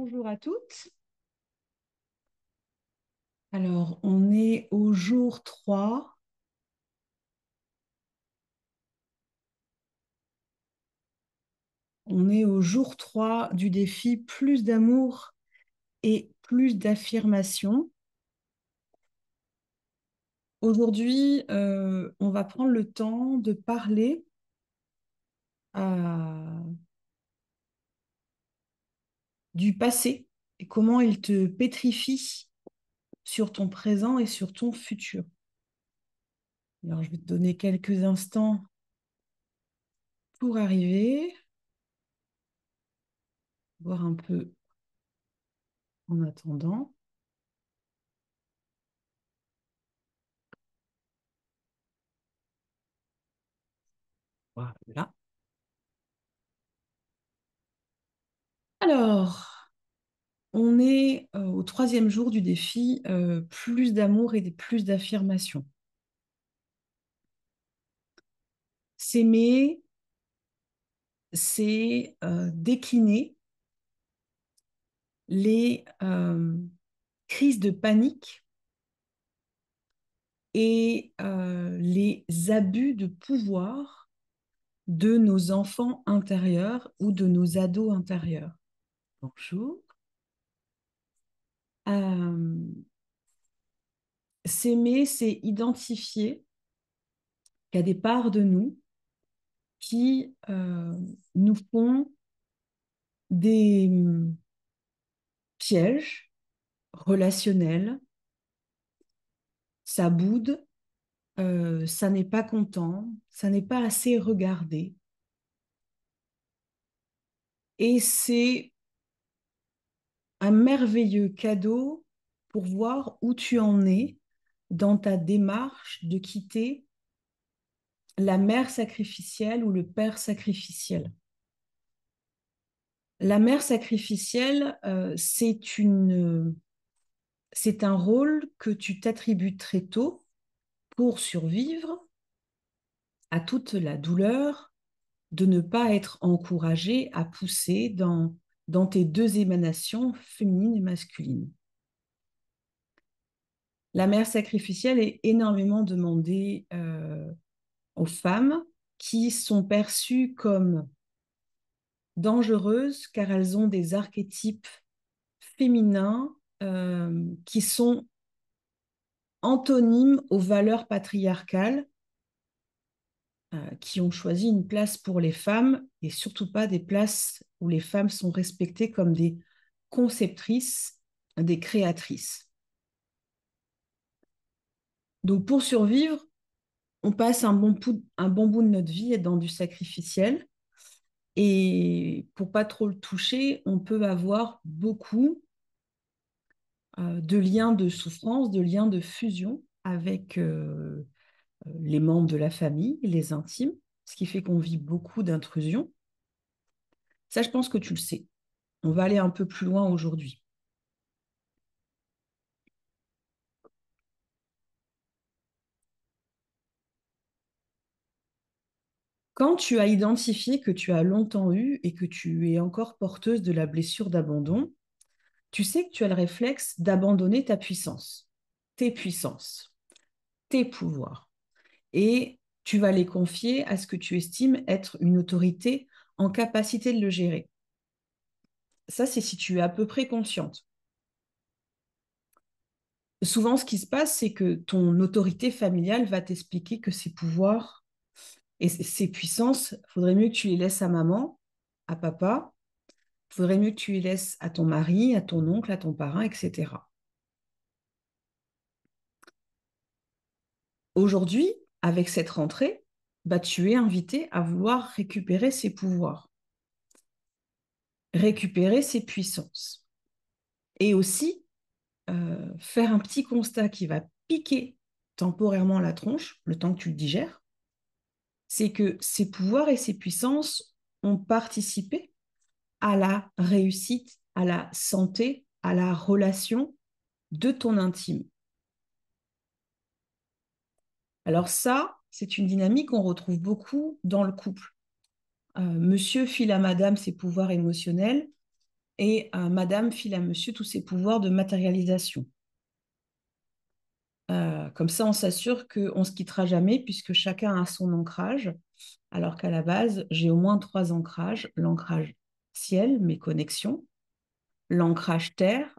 Bonjour à toutes. Alors, on est au jour 3. On est au jour 3 du défi plus d'amour et plus d'affirmation. Aujourd'hui, on va prendre le temps de parler euh, du passé et comment il te pétrifie sur ton présent et sur ton futur. Alors, je vais te donner quelques instants pour arriver, voir un peu en attendant. Voilà. Alors, on est au troisième jour du défi plus d'amour et plus d'affirmation. S'aimer, c'est décliner les crises de panique et les abus de pouvoir de nos enfants intérieurs ou de nos ados intérieurs. Bonjour. Euh, S'aimer, c'est identifier qu'il y a des parts de nous qui nous font des pièges relationnels, ça boude, ça n'est pas content, ça n'est pas assez regardé. Et c'est un merveilleux cadeau pour voir où tu en es dans ta démarche de quitter la mère sacrificielle ou le père sacrificiel. La mère sacrificielle, c'est un rôle que tu t'attribues très tôt pour survivre à toute la douleur de ne pas être encouragé à pousser dans tes deux émanations féminines et masculines. La mère sacrificielle est énormément demandée aux femmes qui sont perçues comme dangereuses car elles ont des archétypes féminins qui sont antonymes aux valeurs patriarcales qui ont choisi une place pour les femmes et surtout pas des places où les femmes sont respectées comme des conceptrices, des créatrices. Donc pour survivre, on passe un bon bout de notre vie dans du sacrificiel et pour pas trop le toucher, on peut avoir beaucoup de liens de souffrance, de liens de fusion avec les membres de la famille, les intimes, ce qui fait qu'on vit beaucoup d'intrusions. Ça, je pense que tu le sais. On va aller un peu plus loin aujourd'hui. Quand tu as identifié que tu as longtemps eu et que tu es encore porteuse de la blessure d'abandon, tu sais que tu as le réflexe d'abandonner ta puissance, tes puissances, tes pouvoirs. Et tu vas les confier à ce que tu estimes être une autorité en capacité de le gérer. Ça, c'est si tu es à peu près consciente. Souvent, ce qui se passe, c'est que ton autorité familiale va t'expliquer que ses pouvoirs et ses puissances, il faudrait mieux que tu les laisses à maman, à papa, il faudrait mieux que tu les laisses à ton mari, à ton oncle, à ton parrain, etc. Aujourd'hui, avec cette rentrée, bah, tu es invité à vouloir récupérer ses pouvoirs, récupérer ses puissances. Et aussi, faire un petit constat qui va piquer temporairement la tronche, le temps que tu le digères, c'est que ces pouvoirs et ces puissances ont participé à la réussite, à la santé, à la relation de ton intime. Alors ça, c'est une dynamique qu'on retrouve beaucoup dans le couple. Monsieur file à madame ses pouvoirs émotionnels et madame file à monsieur tous ses pouvoirs de matérialisation. Comme ça, on s'assure qu'on ne se quittera jamais puisque chacun a son ancrage, alors qu'à la base, j'ai au moins trois ancrages. L'ancrage ciel, mes connexions. L'ancrage terre,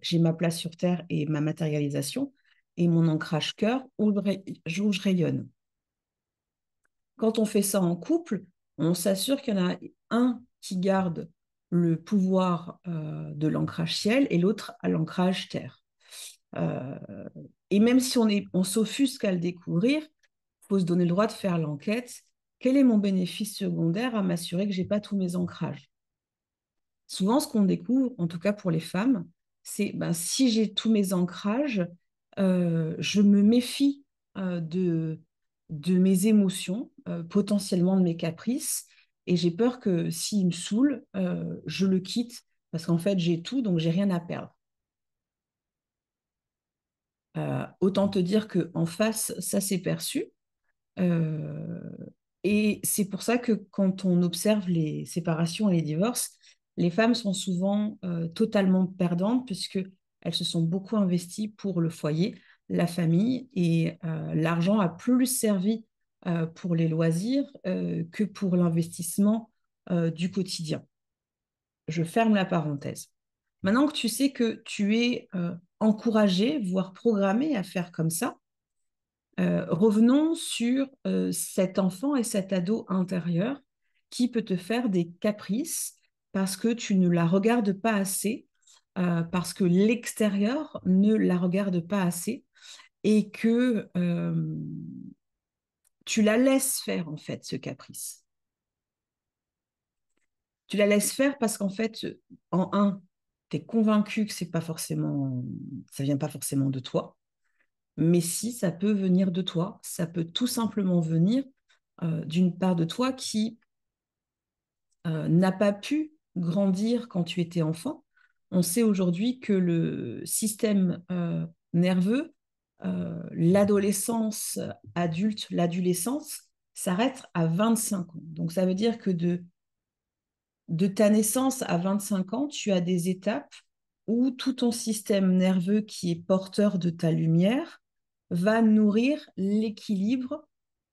j'ai ma place sur terre et ma matérialisation. Et mon ancrage cœur, où je rayonne. Quand on fait ça en couple, on s'assure qu'il y en a un qui garde le pouvoir de l'ancrage ciel et l'autre à l'ancrage terre. Euh, et même si on s'offusque à le découvrir, il faut se donner le droit de faire l'enquête. Quel est mon bénéfice secondaire à m'assurer que je n'ai pas tous mes ancrages? Souvent, ce qu'on découvre, en tout cas pour les femmes, c'est ben, si j'ai tous mes ancrages, je me méfie de mes émotions, potentiellement de mes caprices, et j'ai peur que s'il me saoule, je le quitte, parce qu'en fait, j'ai tout, donc j'ai rien à perdre. Autant te dire qu'en face, ça s'est perçu. Euh, et c'est pour ça que quand on observe les séparations et les divorces, les femmes sont souvent totalement perdantes puisqu'elles se sont beaucoup investies pour le foyer, la famille, et l'argent a plus servi pour les loisirs que pour l'investissement du quotidien. Je ferme la parenthèse. Maintenant que tu sais que tu es encouragé, voire programmé à faire comme ça, revenons sur cet enfant et cet ado intérieur qui peut te faire des caprices parce que tu ne la regardes pas assez, parce que l'extérieur ne la regarde pas assez et que tu la laisses faire en fait ce caprice. Tu la laisses faire parce qu'en fait, en un, tu es convaincu que c'est pas forcément, ça vient pas forcément de toi, mais si ça peut venir de toi, ça peut tout simplement venir d'une part de toi qui n'a pas pu grandir quand tu étais enfant. On sait aujourd'hui que le système nerveux, l'adolescence adulte, l'adolescence, s'arrête à 25 ans. Donc ça veut dire que de ta naissance à 25 ans, tu as des étapes où tout ton système nerveux qui est porteur de ta lumière va nourrir l'équilibre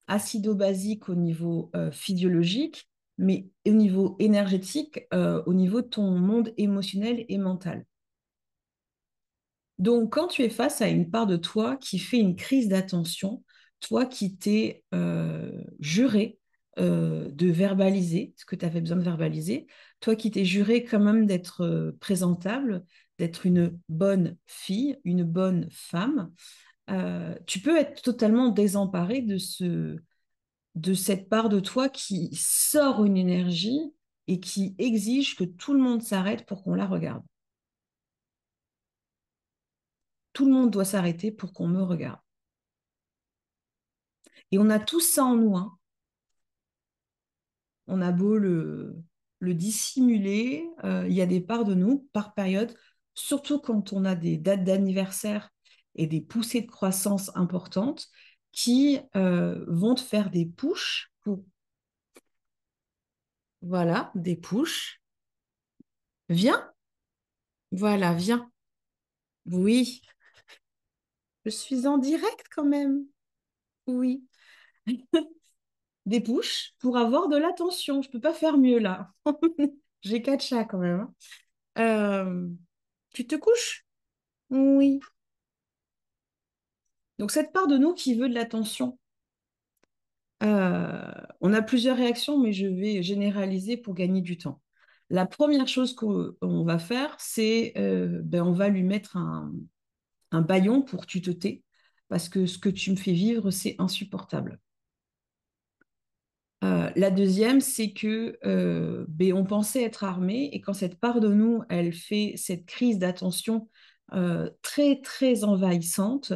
acido-basique au niveau physiologique, mais au niveau énergétique, au niveau de ton monde émotionnel et mental. Donc, quand tu es face à une part de toi qui fait une crise d'attention, toi qui t'es juré de verbaliser ce que tu avais besoin de verbaliser, toi qui t'es juré quand même d'être présentable, d'être une bonne fille, une bonne femme, tu peux être totalement désemparé de cette part de toi qui sort une énergie et qui exige que tout le monde s'arrête pour qu'on la regarde. Tout le monde doit s'arrêter pour qu'on me regarde. Et on a tout ça en nous, hein. On a beau le dissimuler, il y a des parts de nous par période, surtout quand on a des dates d'anniversaire et des poussées de croissance importantes qui vont te faire des pushs pour, voilà, des pushs. Viens, voilà, viens. Oui, je suis en direct quand même. Oui. Des pushs pour avoir de l'attention. Je peux pas faire mieux là. J'ai quatre chats quand même, hein. Euh, Tu te couches? Oui. Donc cette part de nous qui veut de l'attention, on a plusieurs réactions, mais je vais généraliser pour gagner du temps. La première chose qu'on va faire, c'est ben, on va lui mettre un bâillon pour tu te tais, parce que ce que tu me fais vivre, c'est insupportable. La deuxième, c'est que ben, on pensait être armé et quand cette part de nous, elle fait cette crise d'attention très, très envahissante,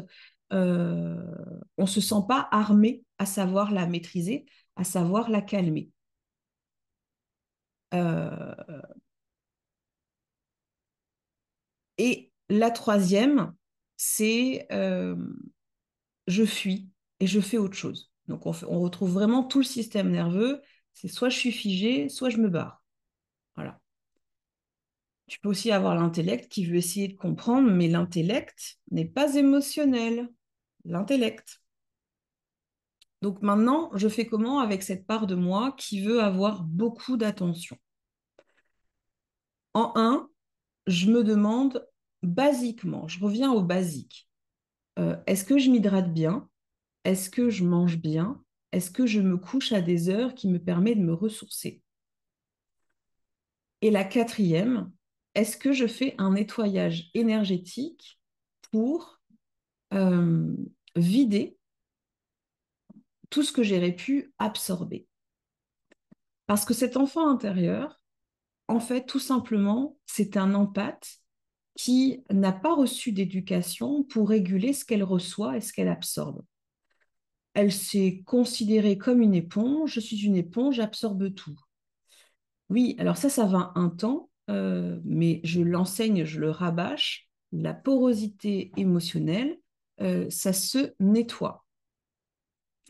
euh, on ne se sent pas armé à savoir la maîtriser, à savoir la calmer. Euh, et la troisième, c'est je fuis et je fais autre chose. Donc on retrouve vraiment tout le système nerveux, c'est soit je suis figé, soit je me barre. Voilà. Tu peux aussi avoir l'intellect qui veut essayer de comprendre, mais l'intellect n'est pas émotionnel. L'intellect. Donc maintenant, je fais comment avec cette part de moi qui veut avoir beaucoup d'attention? En un, je me demande basiquement, je reviens au basique. Est-ce que je m'hydrate bien? Est-ce que je mange bien? Est-ce que je me couche à des heures qui me permettent de me ressourcer? Et la quatrième, est-ce que je fais un nettoyage énergétique pour euh, vider tout ce que j'aurais pu absorber? Parce que cet enfant intérieur, en fait, tout simplement, c'est un empathe qui n'a pas reçu d'éducation pour réguler ce qu'elle reçoit et ce qu'elle absorbe. Elle s'est considérée comme une éponge. Je suis une éponge, j'absorbe tout. Oui, alors ça va un temps, mais je l'enseigne, je le rabâche. La porosité émotionnelle, ça se nettoie,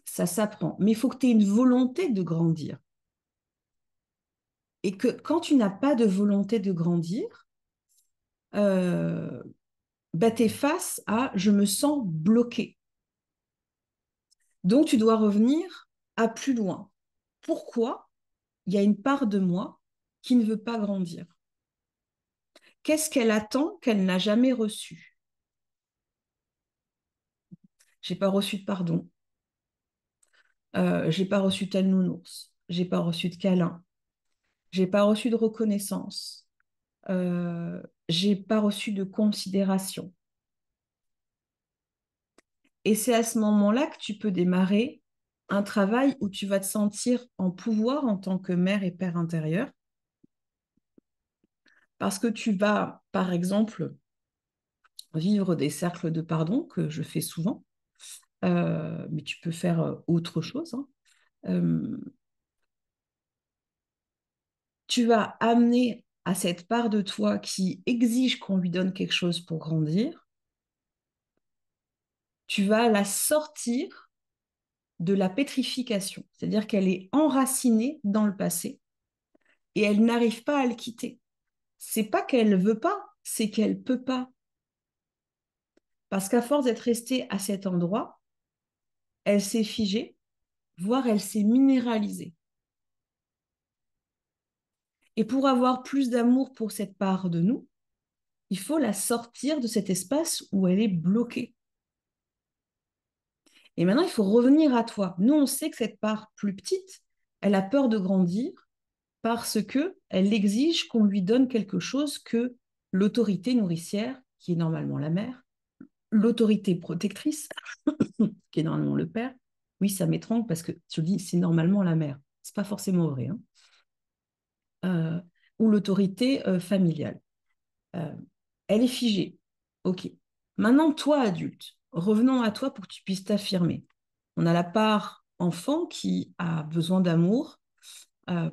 ça s'apprend. Mais il faut que tu aies une volonté de grandir. Et que quand tu n'as pas de volonté de grandir, euh, bah, tu es face à je me sens bloqué. Donc, tu dois revenir à plus loin. Pourquoi il y a une part de moi qui ne veut pas grandir? Qu'est-ce qu'elle attend qu'elle n'a jamais reçu? J'ai pas reçu de pardon. J'ai pas reçu tel nounours. J'ai pas reçu de câlin. J'ai pas reçu de reconnaissance. J'ai pas reçu de considération. Et c'est à ce moment-là que tu peux démarrer un travail où tu vas te sentir en pouvoir en tant que mère et père intérieur, parce que tu vas, par exemple, vivre des cercles de pardon que je fais souvent, mais tu peux faire autre chose, hein. Euh, Tu vas amener à cette part de toi qui exige qu'on lui donne quelque chose pour grandir, tu vas la sortir de la pétrification, c'est-à-dire qu'elle est enracinée dans le passé et elle n'arrive pas à le quitter. C'est pas qu'elle veut pas, c'est qu'elle peut pas. Parce qu'à force d'être restée à cet endroit, elle s'est figée, voire elle s'est minéralisée. Et pour avoir plus d'amour pour cette part de nous, il faut la sortir de cet espace où elle est bloquée. Et maintenant, il faut revenir à toi. Nous, on sait que cette part plus petite, elle a peur de grandir parce que elle exige qu'on lui donne quelque chose que l'autorité nourricière, qui est normalement la mère, l'autorité protectrice, qui est normalement le père. Oui, ça m'étrangle parce que je dis c'est normalement la mère. C'est pas forcément vrai, hein. Euh, ou l'autorité familiale. Euh, Elle est figée. OK. Maintenant, toi, adulte, revenons à toi pour que tu puisses t'affirmer. On a la part enfant qui a besoin d'amour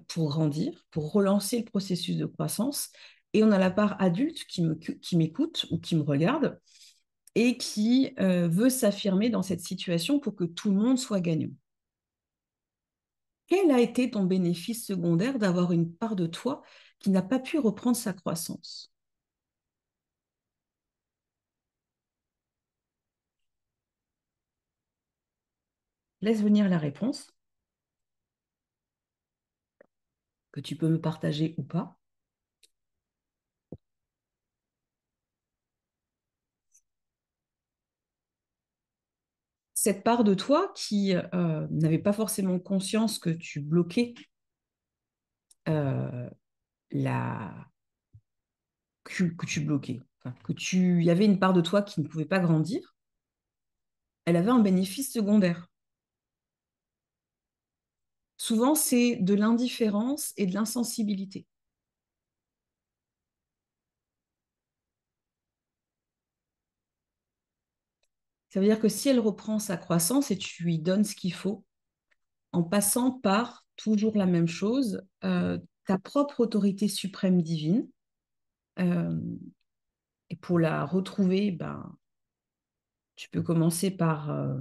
pour grandir, pour relancer le processus de croissance. Et on a la part adulte qui m'écoute ou qui me regarde et qui veut s'affirmer dans cette situation pour que tout le monde soit gagnant. Quel a été ton bénéfice secondaire d'avoir une part de toi qui n'a pas pu reprendre sa croissance? Laisse venir la réponse, que tu peux me partager ou pas. Cette part de toi qui n'avait pas forcément conscience que tu bloquais euh, la que tu bloquais, enfin, que tu il y avait une part de toi qui ne pouvait pas grandir, elle avait un bénéfice secondaire. Souvent, c'est de l'indifférence et de l'insensibilité. Ça veut dire que si elle reprend sa croissance et tu lui donnes ce qu'il faut, en passant par toujours la même chose, ta propre autorité suprême divine, euh, et pour la retrouver, ben, tu peux commencer par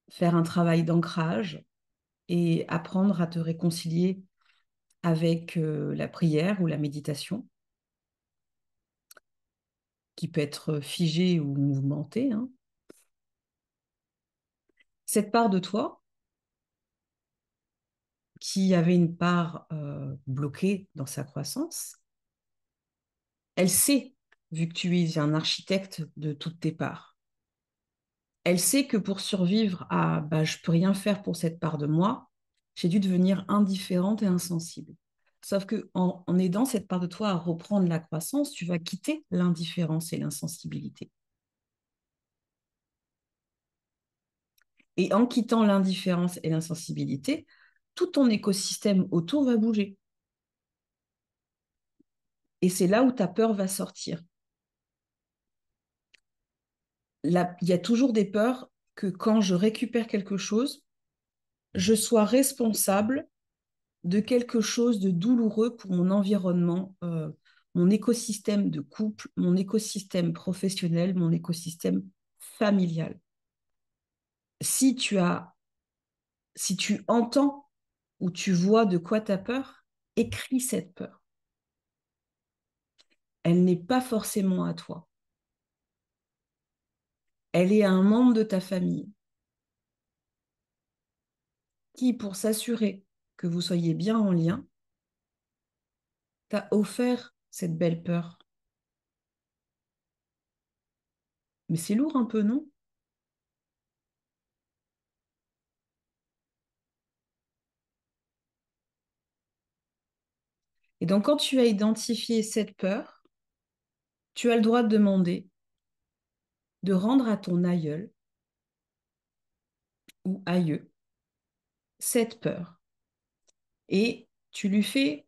faire un travail d'ancrage et apprendre à te réconcilier avec la prière ou la méditation, qui peut être figée ou mouvementée, hein. Cette part de toi, qui avait une part bloquée dans sa croissance, elle sait, vu que tu es un architecte de toutes tes parts, elle sait que pour survivre à bah, je peux rien faire pour cette part de moi, j'ai dû devenir indifférente et insensible. Sauf que en aidant cette part de toi à reprendre la croissance, tu vas quitter l'indifférence et l'insensibilité. Et en quittant l'indifférence et l'insensibilité, tout ton écosystème autour va bouger. Et c'est là où ta peur va sortir. Là, il y a toujours des peurs que quand je récupère quelque chose, je sois responsable de quelque chose de douloureux pour mon environnement, mon écosystème de couple, mon écosystème professionnel, mon écosystème familial. Si tu as, si tu entends ou tu vois de quoi tu as peur, écris cette peur. Elle n'est pas forcément à toi. Elle est à un membre de ta famille qui, pour s'assurer que vous soyez bien en lien, t'a offert cette belle peur. Mais c'est lourd un peu, non? Et donc, quand tu as identifié cette peur, tu as le droit de demander de rendre à ton aïeul ou aïeux cette peur. Et tu lui fais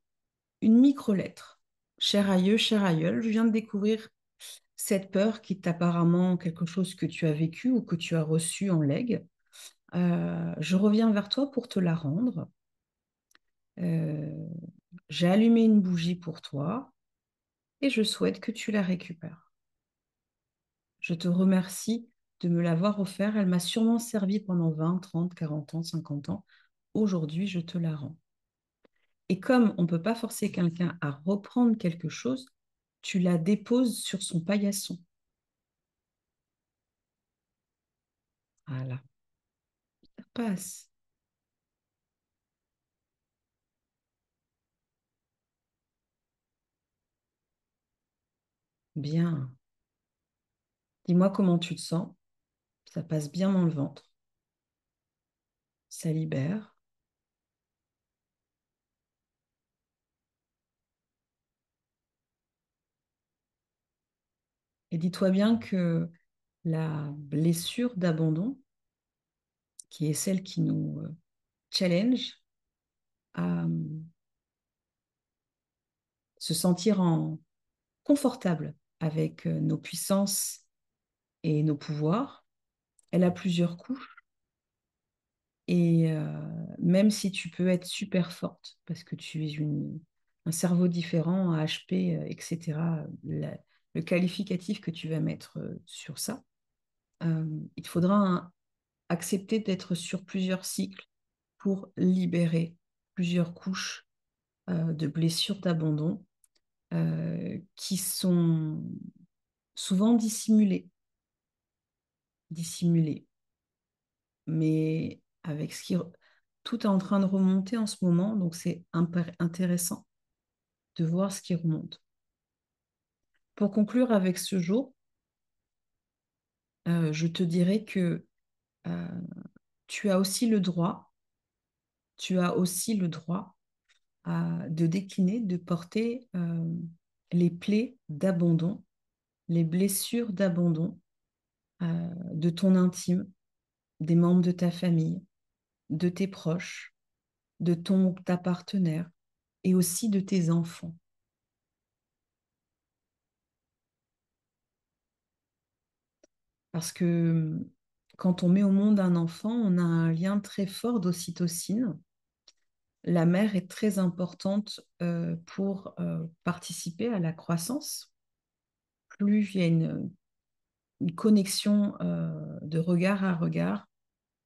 une micro-lettre. Cher aïeux, cher aïeul, je viens de découvrir cette peur qui est apparemment quelque chose que tu as vécu ou que tu as reçu en legs. Je reviens vers toi pour te la rendre. Euh, j'ai allumé une bougie pour toi et je souhaite que tu la récupères. Je te remercie de me l'avoir offert. Elle m'a sûrement servi pendant 20, 30, 40 ans, 50 ans. Aujourd'hui, je te la rends. Et comme on ne peut pas forcer quelqu'un à reprendre quelque chose, tu la déposes sur son paillasson. Voilà, ça passe. Bien. Dis-moi comment tu te sens. Ça passe bien dans le ventre. Ça libère. Et dis-toi bien que la blessure d'abandon, qui est celle qui nous challenge à se sentir confortable avec nos puissances et nos pouvoirs, elle a plusieurs couches. Et même si tu peux être super forte, parce que tu es un cerveau différent, un HP, etc., le qualificatif que tu vas mettre sur ça, euh, il te faudra accepter d'être sur plusieurs cycles pour libérer plusieurs couches de blessures d'abandon qui sont souvent dissimulées, mais avec tout est en train de remonter en ce moment, donc c'est intéressant de voir ce qui remonte. Pour conclure avec ce jour, je te dirais que euh, tu as aussi le droit, tu as aussi le droit de décliner, de porter les plaies d'abandon, les blessures d'abandon de ton intime, des membres de ta famille, de tes proches, de ton ou ta partenaire et aussi de tes enfants. Parce que quand on met au monde un enfant, on a un lien très fort d'ocytocine. La mère est très importante pour participer à la croissance. Plus il y a une connexion de regard à regard,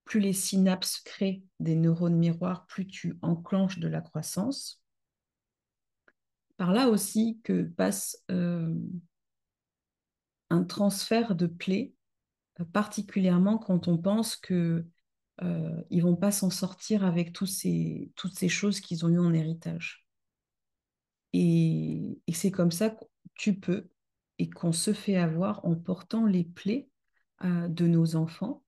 plus les synapses créent des neurones miroirs, plus tu enclenches de la croissance. par là aussi que passe un transfert de plaies, particulièrement quand on pense que ils vont pas s'en sortir avec toutes ces choses qu'ils ont eues en héritage. Et c'est comme ça que tu peux et qu'on se fait avoir en portant les plaies de nos enfants,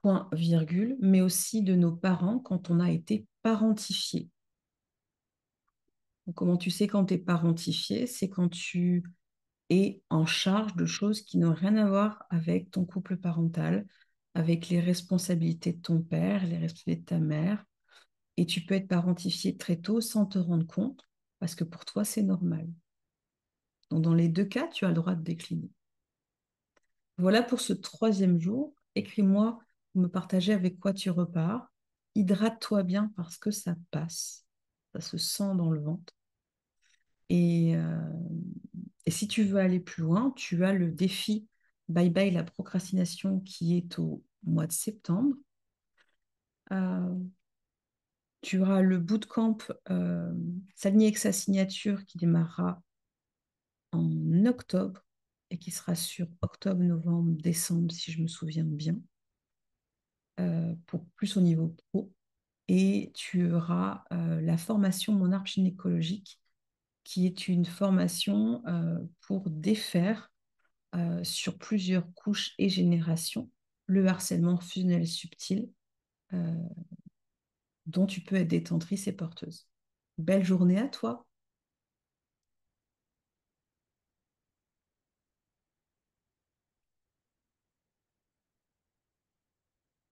point, virgule, mais aussi de nos parents quand on a été parentifié. Donc, comment tu sais quand tu es parentifié? C'est quand tu es en charge de choses qui n'ont rien à voir avec ton couple parental, avec les responsabilités de ton père, les responsabilités de ta mère. Et tu peux être parentifié très tôt sans te rendre compte, parce que pour toi, c'est normal. Donc, dans les deux cas, tu as le droit de décliner. Voilà pour ce troisième jour. Écris-moi pour me partager avec quoi tu repars. Hydrate-toi bien parce que ça passe. Ça se sent dans le ventre. Et, euh, et si tu veux aller plus loin, tu as le défi Bye Bye la procrastination qui est au mois de septembre. Euh, Tu auras le bootcamp S'aligner avec sa signature qui démarrera en octobre et qui sera sur octobre, novembre, décembre, si je me souviens bien, pour plus au niveau pro. Et tu auras la formation Mon arbre gynécologique, qui est une formation pour défaire sur plusieurs couches et générations le harcèlement fusionnel subtil euh, dont tu peux être détentrice et porteuse. Belle journée à toi!